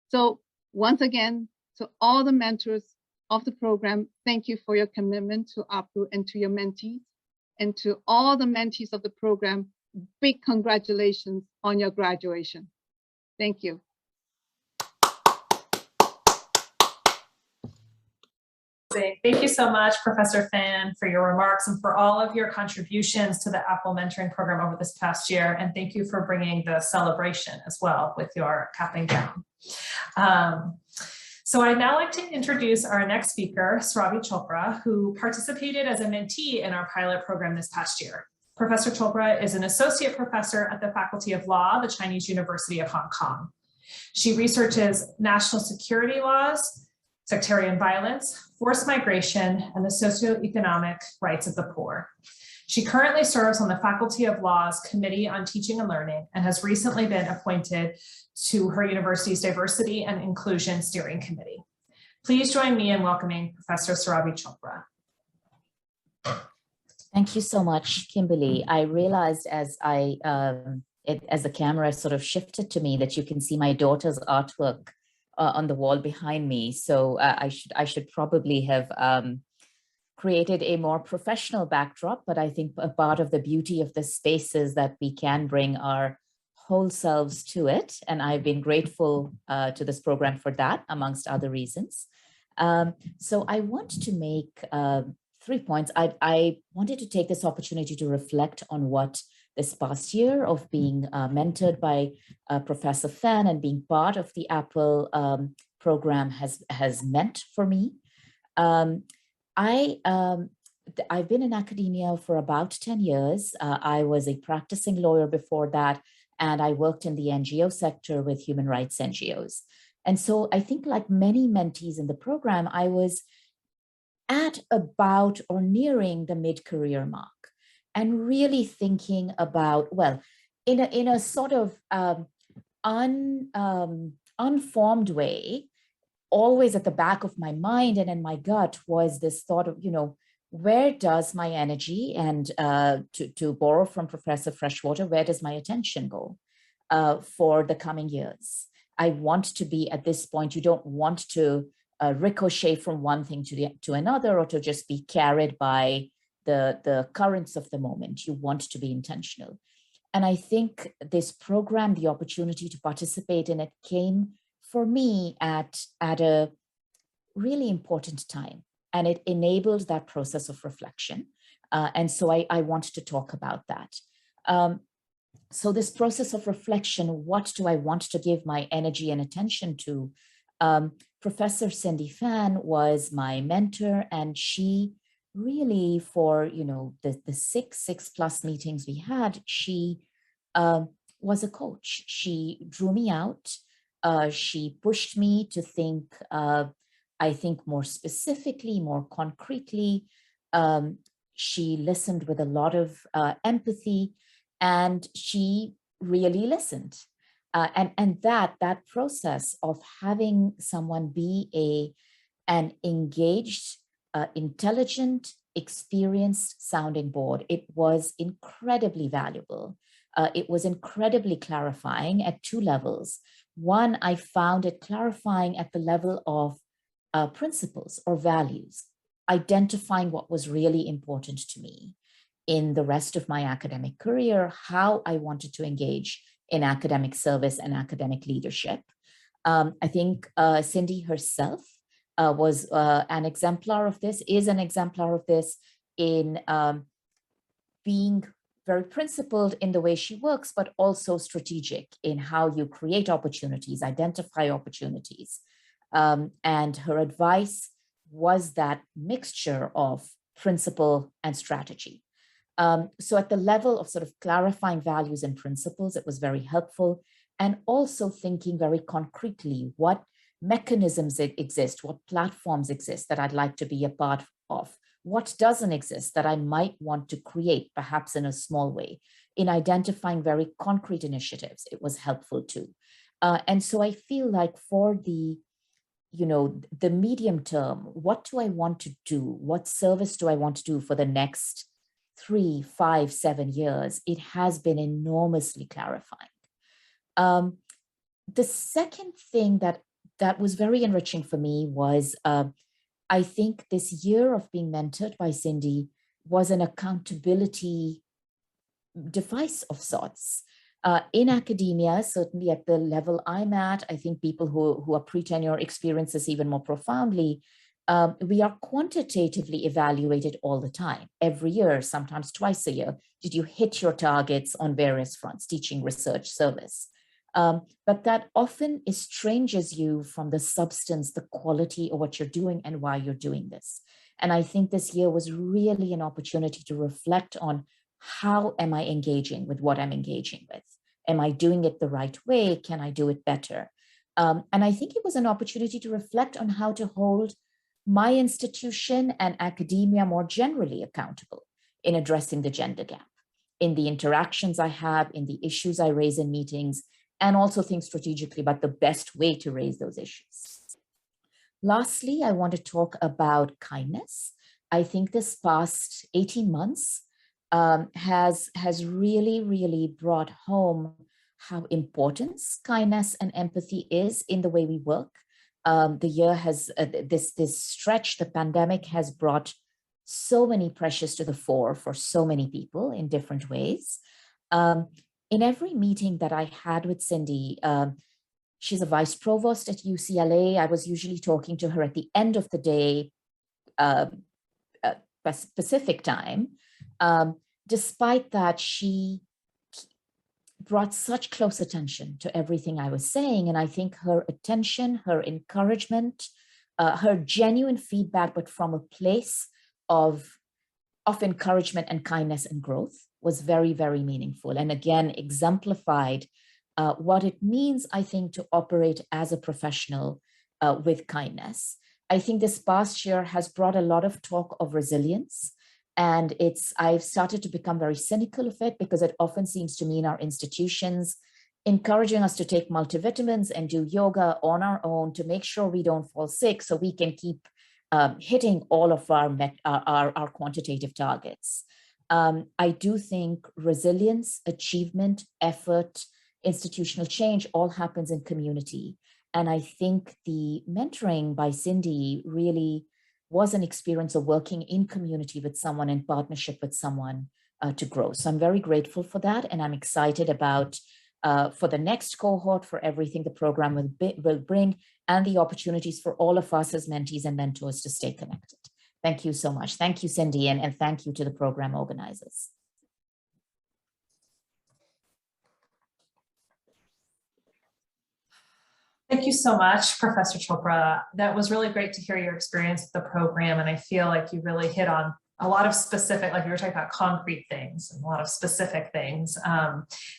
So once again, to all the mentors of the program, thank you for your commitment to APRU and to your mentees. And to all the mentees of the program, big congratulations on your graduation. Thank you. Thank you so much, Professor Fan, for your remarks and for all of your contributions to the APWiL Mentoring Program over this past year. And thank you for bringing the celebration as well with your capping gown. So I'd now like to introduce our next speaker, Sravya Chopra, who participated as a mentee in our pilot program this past year. Professor Chopra is an associate professor at the Faculty of Law, the Chinese University of Hong Kong. She researches national security laws, sectarian violence, forced migration, and the socioeconomic rights of the poor. She currently serves on the Faculty of Law's Committee on Teaching and Learning and has recently been appointed to her university's Diversity and Inclusion Steering Committee. Please join me in welcoming Professor Sravya Chopra. Thank you so much, Kimberly. I realized as as the camera sort of shifted to me that you can see my daughter's artwork on the wall behind me. So I should probably have created a more professional backdrop, but I think a part of the beauty of this space is that we can bring our whole selves to it. And I've been grateful to this program for that, amongst other reasons. So I want to make 3 points. I wanted to take this opportunity to reflect on what this past year of being mentored by Professor Fan and being part of the APWiL program has meant for me. I've been in academia for about 10 years. I was a practicing lawyer before that, and I worked in the NGO sector with human rights NGOs. And so I think, like many mentees in the program, I was at about or nearing the mid-career mark and really thinking about, well, in a sort of unformed way, always at the back of my mind and in my gut was this thought of, where does my energy, and to borrow from Professor Freshwater, where does my attention go for the coming years? I want to be at this point, you don't want to ricochet from one thing to another, or to just be carried by the currents of the moment. You want to be intentional. And I think this program, the opportunity to participate in it, came for me at a really important time. And it enabled that process of reflection. And so I want to talk about that. So this process of reflection, what do I want to give my energy and attention to? Professor Cindy Fan was my mentor, and she really, for the six plus meetings we had, she was a coach. She drew me out. She pushed me to think, I think, more specifically, more concretely. She listened with a lot of empathy, and she really listened. And that process of having someone be an engaged, intelligent, experienced sounding board, it was incredibly valuable. It was incredibly clarifying at two levels. One, I found it clarifying at the level of principles or values, identifying what was really important to me in the rest of my academic career, how I wanted to engage in academic service and academic leadership. I think Cindy herself was an exemplar of this, is an exemplar of this in being very principled in the way she works, but also strategic in how you create opportunities, identify opportunities. And her advice was that mixture of principle and strategy. So at the level of sort of clarifying values and principles, it was very helpful. And also thinking very concretely, what mechanisms exist, what platforms exist that I'd like to be a part of, what doesn't exist that I might want to create, perhaps in a small way. In identifying very concrete initiatives, it was helpful too. And so I feel like for the medium term, what do I want to do? What service do I want to do for the next 3, 5, 7 years? It has been enormously clarifying. The second thing that was very enriching for me was, I think this year of being mentored by Cindy was an accountability device of sorts. In academia, certainly at the level I'm at, I think people who are pre-tenure experience this even more profoundly. We are quantitatively evaluated all the time, every year, sometimes twice a year. Did you hit your targets on various fronts, teaching, research, service? But that often estranges you from the substance, the quality of what you're doing and why you're doing this. And I think this year was really an opportunity to reflect on, how am I engaging with what I'm engaging with? Am I doing it the right way? Can I do it better? And I think it was an opportunity to reflect on how to hold my institution and academia more generally accountable in addressing the gender gap, in the interactions I have, in the issues I raise in meetings, and also think strategically about the best way to raise those issues. Lastly, I want to talk about kindness. I think this past 18 months has really brought home how important kindness and empathy is in the way we work. The year has, this stretch, the pandemic has brought so many pressures to the fore for so many people in different ways. In every meeting that I had with Cindy, she's a vice provost at UCLA. I was usually talking to her at the end of the day, Pacific time. Despite that, she brought such close attention to everything I was saying. And I think her attention, her encouragement, her genuine feedback, but from a place of encouragement and kindness and growth, was very meaningful. And again, exemplified what it means, I think, to operate as a professional with kindness. I think this past year has brought a lot of talk of resilience. And I've started to become very cynical of it, because it often seems to me in our institutions, encouraging us to take multivitamins and do yoga on our own to make sure we don't fall sick, so we can keep hitting all of our quantitative targets. I do think resilience, achievement, effort, institutional change all happens in community. And I think the mentoring by Cindy really was an experience of working in community with someone, in partnership with someone to grow. So I'm very grateful for that. And I'm excited about for the next cohort, for everything the program will bring, and the opportunities for all of us as mentees and mentors to stay connected. Thank you so much. Thank you, Cindy, and thank you to the program organizers. Thank you so much, Professor Chopra. That was really great to hear your experience with the program. And I feel like you really hit on a lot of specific, like you were talking about concrete things and a lot of specific things.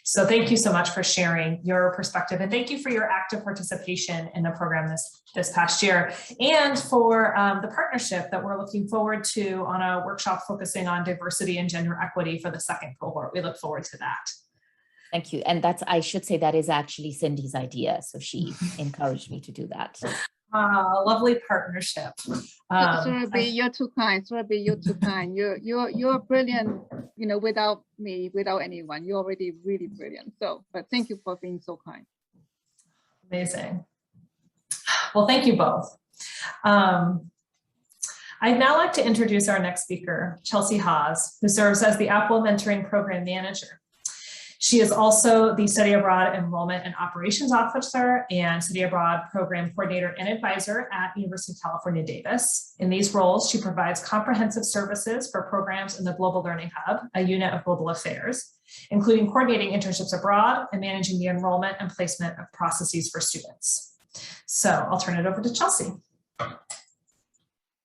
So thank you so much for sharing your perspective. And thank you for your active participation in the program this past year, and for the partnership that we're looking forward to on a workshop focusing on diversity and gender equity for the second cohort. We look forward to that. Thank you. And I should say that is actually Cindy's idea. So she encouraged me to do that. Lovely partnership. Sirabi, you're too kind. Sirabi, you're too kind. You're brilliant, without me, without anyone. You're already really brilliant. So, but thank you for being so kind. Amazing. Well, thank you both. I'd now like to introduce our next speaker, Chelsea Haas, who serves as the APWiL Mentoring Program Manager. She is also the Study Abroad Enrollment and Operations Officer and Study Abroad Program Coordinator and Advisor at University of California, Davis. In these roles, she provides comprehensive services for programs in the Global Learning Hub, a unit of global affairs, including coordinating internships abroad and managing the enrollment and placement of processes for students. So I'll turn it over to Chelsea.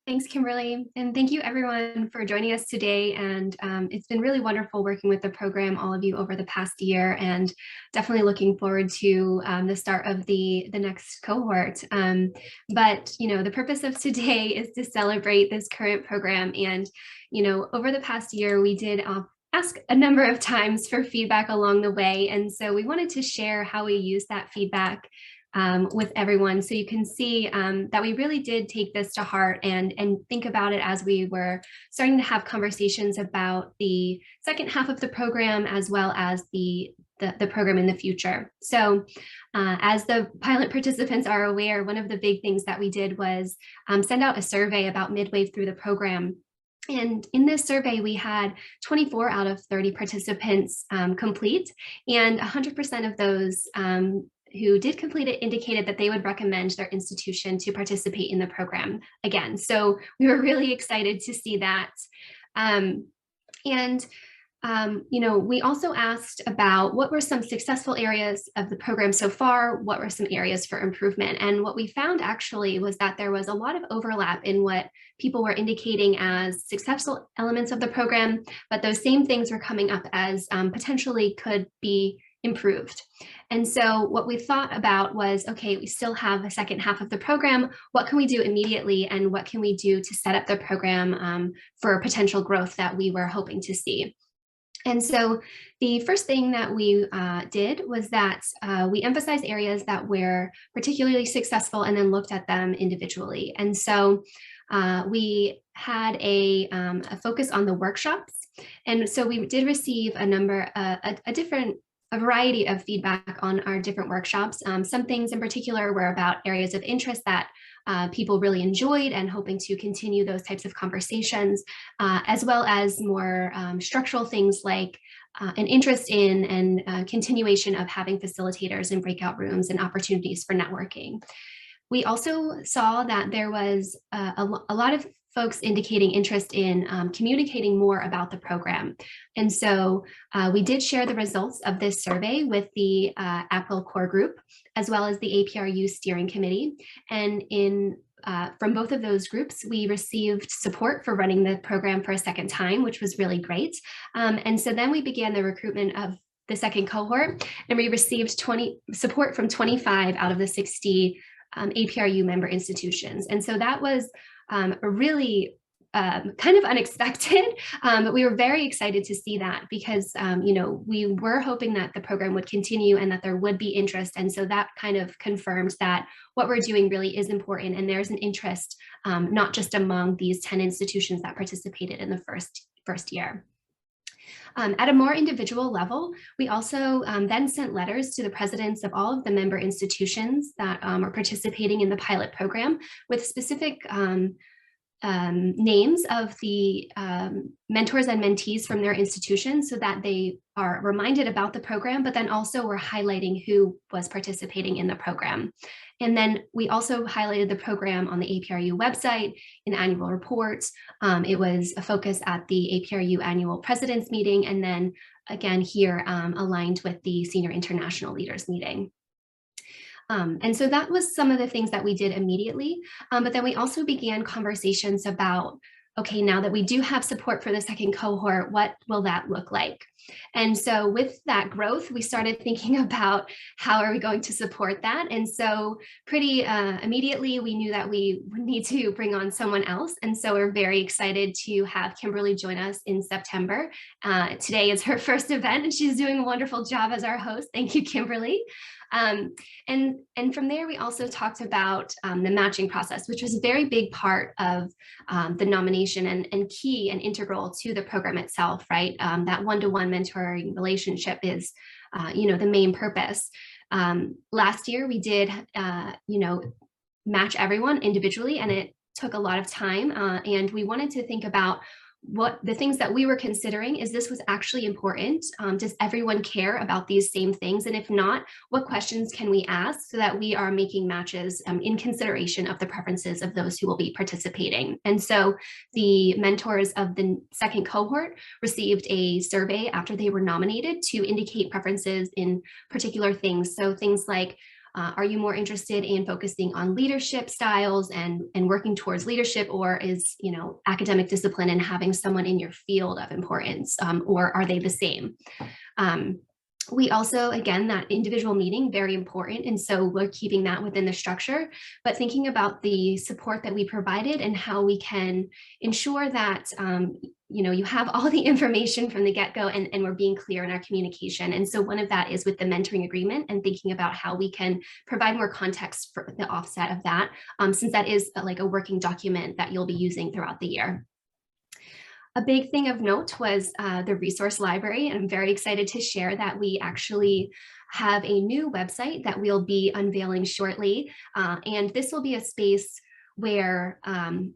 Thanks, Kimberly. And thank you everyone for joining us today. And it's been really wonderful working with the program, all of you over the past year, and definitely looking forward to the start of the next cohort. But, the purpose of today is to celebrate this current program. And, over the past year, we did ask a number of times for feedback along the way. And so we wanted to share how we use that feedback with everyone, so you can see that we really did take this to heart and think about it as we were starting to have conversations about the second half of the program, as well as the program in the future. So as the pilot participants are aware, one of the big things that we did was send out a survey about midway through the program. And in this survey, we had 24 out of 30 participants complete, and 100% of those who did complete it indicated that they would recommend their institution to participate in the program again. So we were really excited to see that. We also asked about what were some successful areas of the program so far, what were some areas for improvement. And what we found actually was that there was a lot of overlap in what people were indicating as successful elements of the program, but those same things were coming up as potentially could be improved. And so what we thought about was, okay, we still have a second half of the program. What can we do immediately, and what can we do to set up the program for potential growth that we were hoping to see? And so the first thing that we did was that we emphasized areas that were particularly successful and then looked at them individually. And so we had a focus on the workshops. And so we did receive a variety of feedback on our different workshops. Some things in particular were about areas of interest that people really enjoyed and hoping to continue those types of conversations, as well as more structural things like an interest in and continuation of having facilitators in breakout rooms and opportunities for networking. We also saw that there was a lot of folks indicating interest in communicating more about the program. And so we did share the results of this survey with the APWiL core group, as well as the APRU steering committee. And from both of those groups, we received support for running the program for a second time, which was really great. And so then we began the recruitment of the second cohort, and we received support from 25 out of the 60 APRU member institutions. And so that was really kind of unexpected, but we were very excited to see that because, we were hoping that the program would continue and that there would be interest. And so that kind of confirmed that what we're doing really is important, and there's an interest, not just among these 10 institutions that participated in the first year. At a more individual level, we also then sent letters to the presidents of all of the member institutions that are participating in the pilot program with specific names of the mentors and mentees from their institutions, so that they are reminded about the program, but then also we're highlighting who was participating in the program. And then we also highlighted the program on the APRU website in annual reports. It was a focus at the APRU annual president's meeting, and then again here aligned with the senior international leaders meeting. And so that was some of the things that we did immediately, but then we also began conversations about, okay, now that we do have support for the second cohort, what will that look like? And so with that growth, we started thinking about how are we going to support that? And so pretty immediately, we knew that we would need to bring on someone else. And so we're very excited to have Kimberly join us in September. Today is her first event, and she's doing a wonderful job as our host. Thank you, Kimberly. And from there, we also talked about the matching process, which was a very big part of the nomination and key and integral to the program itself, right? That one-to-one mentoring relationship is, the main purpose. Last year, we did, match everyone individually, and it took a lot of time. And we wanted to think about what the things that we were considering. Is this was actually important? Does everyone care about these same things? And if not, what questions can we ask so that we are making matches in consideration of the preferences of those who will be participating? And so the mentors of the second cohort received a survey after they were nominated to indicate preferences in particular things. So things like Are you more interested in focusing on leadership styles and working towards leadership, or is, you know, academic discipline and having someone in your field of importance, or are they the same? We also, again, that individual meeting, very important. And so we're keeping that within the structure, but thinking about the support that we provided and how we can ensure that, you know, you have all the information from the get-go, and we're being clear in our communication. And so one of that is with the mentoring agreement and thinking about how we can provide more context for the offset of that, since that is like a working document that you'll be using throughout the year. A big thing of note was the resource library, and I'm very excited to share that we actually have a new website that we'll be unveiling shortly. And this will be a space where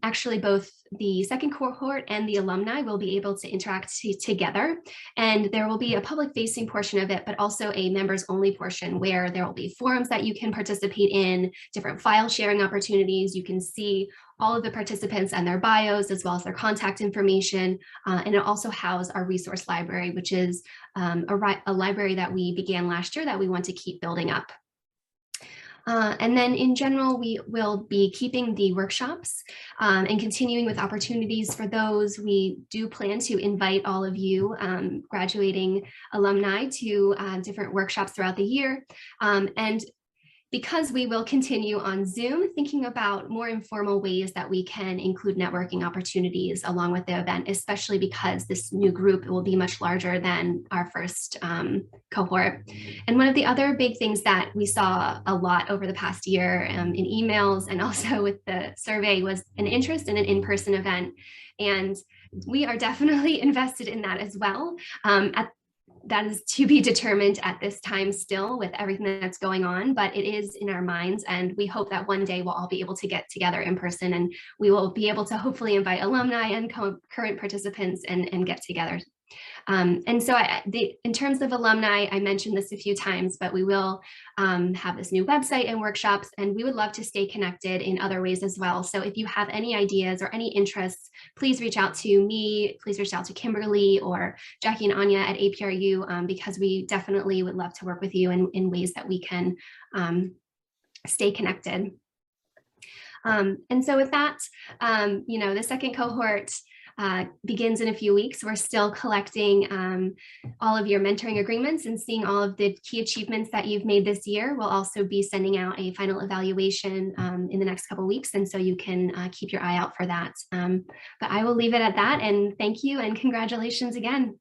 actually both the second cohort and the alumni will be able to interact together. And there will be a public facing portion of it, but also a members only portion where there will be forums that you can participate in, different file sharing opportunities. You can see all of the participants and their bios, as well as their contact information. And it also houses our resource library, which is a library that we began last year that we want to keep building up. And then in general, we will be keeping the workshops and continuing with opportunities for those. We do plan to invite all of you graduating alumni to different workshops throughout the year. And because we will continue on Zoom, thinking about more informal ways that we can include networking opportunities along with the event, especially because this new group will be much larger than our first cohort. And one of the other big things that we saw a lot over the past year in emails and also with the survey was an interest in an in-person event. And we are definitely invested in that as well. That is to be determined at this time still with everything that's going on, but it is in our minds, and we hope that one day we'll all be able to get together in person, and we will be able to hopefully invite alumni and current participants and get together. And so in terms of alumni, I mentioned this a few times, but we will have this new website and workshops, and we would love to stay connected in other ways as well. So if you have any ideas or any interests, please reach out to me, please reach out to Kimberly or Jackie and Anya at APRU, because we definitely would love to work with you in ways that we can stay connected. And so with that, you know, the second cohort begins in a few weeks. We're still collecting all of your mentoring agreements and seeing all of the key achievements that you've made this year. We'll also be sending out a final evaluation in the next couple of weeks, and so you can keep your eye out for that. But I will leave it at that, and thank you and congratulations again.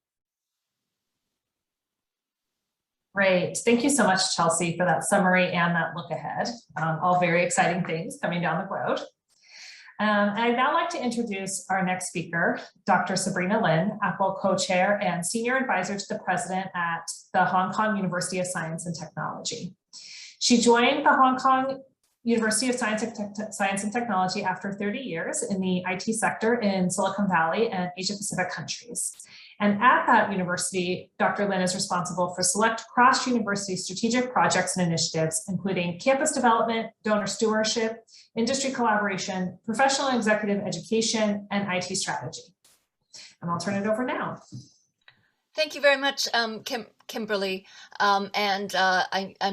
Great. Thank you so much, Chelsea, for that summary and that look ahead. All very exciting things coming down the road. I'd now like to introduce our next speaker, Dr. Sabrina Lynn, APWiL co-chair and senior advisor to the president at the Hong Kong University of Science and Technology. She joined the Hong Kong University of Science and Technology after 30 years in the IT sector in Silicon Valley and Asia Pacific countries. And at that university, Dr. Lynn is responsible for select cross-university strategic projects and initiatives, including campus development, donor stewardship, industry collaboration, professional and executive education, and IT strategy. And I'll turn it over now. Thank you very much, Kimberly. I'm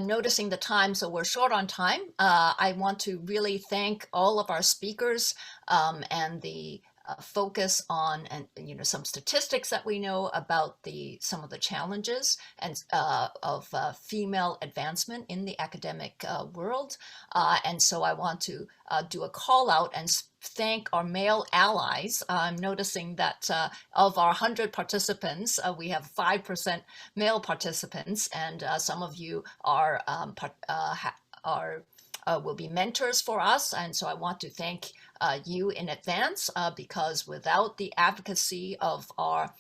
noticing the time, so we're short on time. I want to really thank all of our speakers and the focus on some statistics that we know about some of the challenges and of female advancement in the academic world. And so I want to do a call out and thank our male allies. I'm noticing that of our 100 participants, we have 5% male participants, and some of you will be mentors for us. And so I want to thank you in advance because without the advocacy of our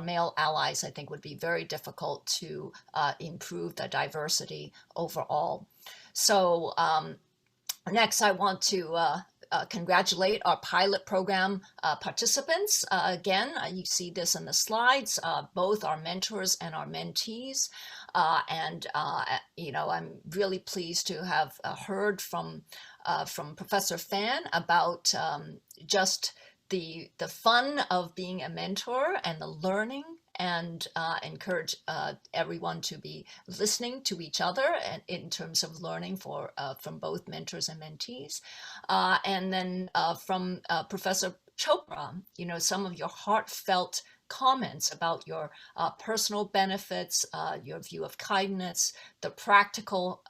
male allies, I think would be very difficult to improve the diversity overall. So next, I want to congratulate our pilot program participants. Again, you see this in the slides, both our mentors and our mentees. I'm really pleased to have heard from Professor Fan about just the fun of being a mentor and the learning and encourage everyone to be listening to each other and in terms of learning from both mentors and mentees. And then from Professor Chopra, some of your heartfelt comments about your personal benefits, your view of kindness, the practical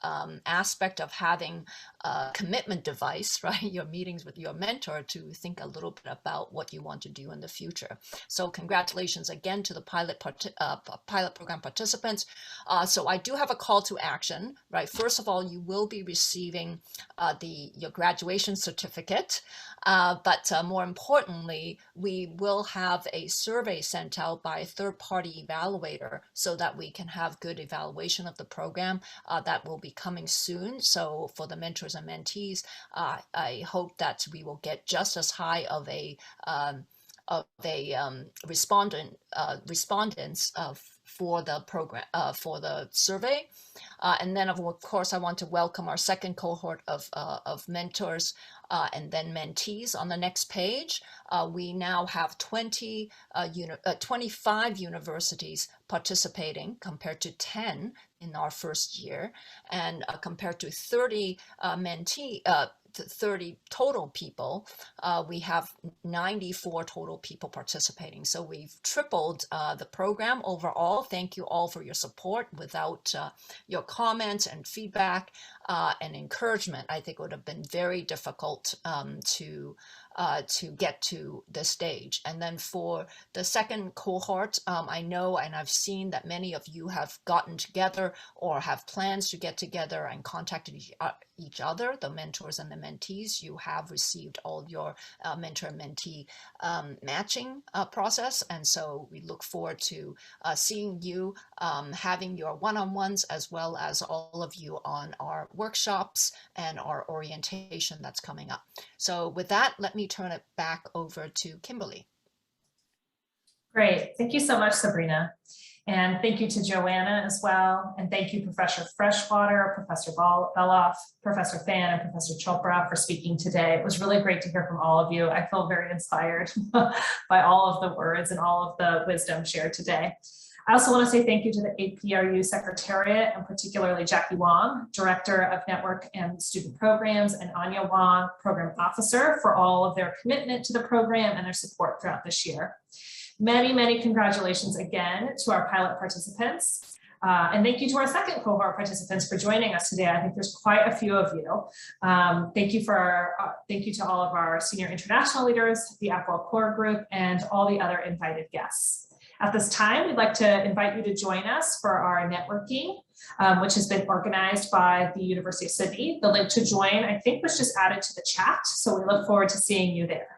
aspect of having a commitment device, right? Your meetings with your mentor to think a little bit about what you want to do in the future. So congratulations again to the pilot program participants. So I do have a call to action, right? First of all, you will be receiving your graduation certificate. But more importantly, we will have a survey sent out by a third-party evaluator so that we can have good evaluation of the program. That will be coming soon. So for the mentors and mentees, I hope that we will get just as high of a respondents for the program, for the survey. And then of course, I want to welcome our second cohort of mentors and then mentees on the next page. We now have 25 universities participating compared to 10 in our first year, and compared to 30 30 total people, we have 94 total people participating. So we've tripled the program overall. Thank you all for your support. Without your comments and feedback and encouragement, I think it would have been very difficult to get to this stage. And then for the second cohort, I know and I've seen that many of you have gotten together or have plans to get together and contacted each other, the mentors and the mentees. You have received all your mentor and mentee matching process. And so we look forward to seeing you, having your one-on-ones, as well as all of you on our workshops and our orientation that's coming up. So with that, let me turn it back over to Kimberly. Great. Thank you so much, Sabrina. And thank you to Joanna as well. And thank you, Professor Freshwater, Professor Beloff, Professor Fan, and Professor Chopra for speaking today. It was really great to hear from all of you. I feel very inspired by all of the words and all of the wisdom shared today. I also want to say thank you to the APRU Secretariat, and particularly Jackie Wong, Director of Network and Student Programs, and Anya Wong, Program Officer, for all of their commitment to the program and their support throughout this year. Many, many congratulations again to our pilot participants. And thank you to our second cohort participants for joining us today. I think there's quite a few of you. Thank you to all of our senior international leaders, the APWiL core group, and all the other invited guests. At this time, we'd like to invite you to join us for our networking, which has been organized by the University of Sydney. The link to join, I think, was just added to the chat, so we look forward to seeing you there.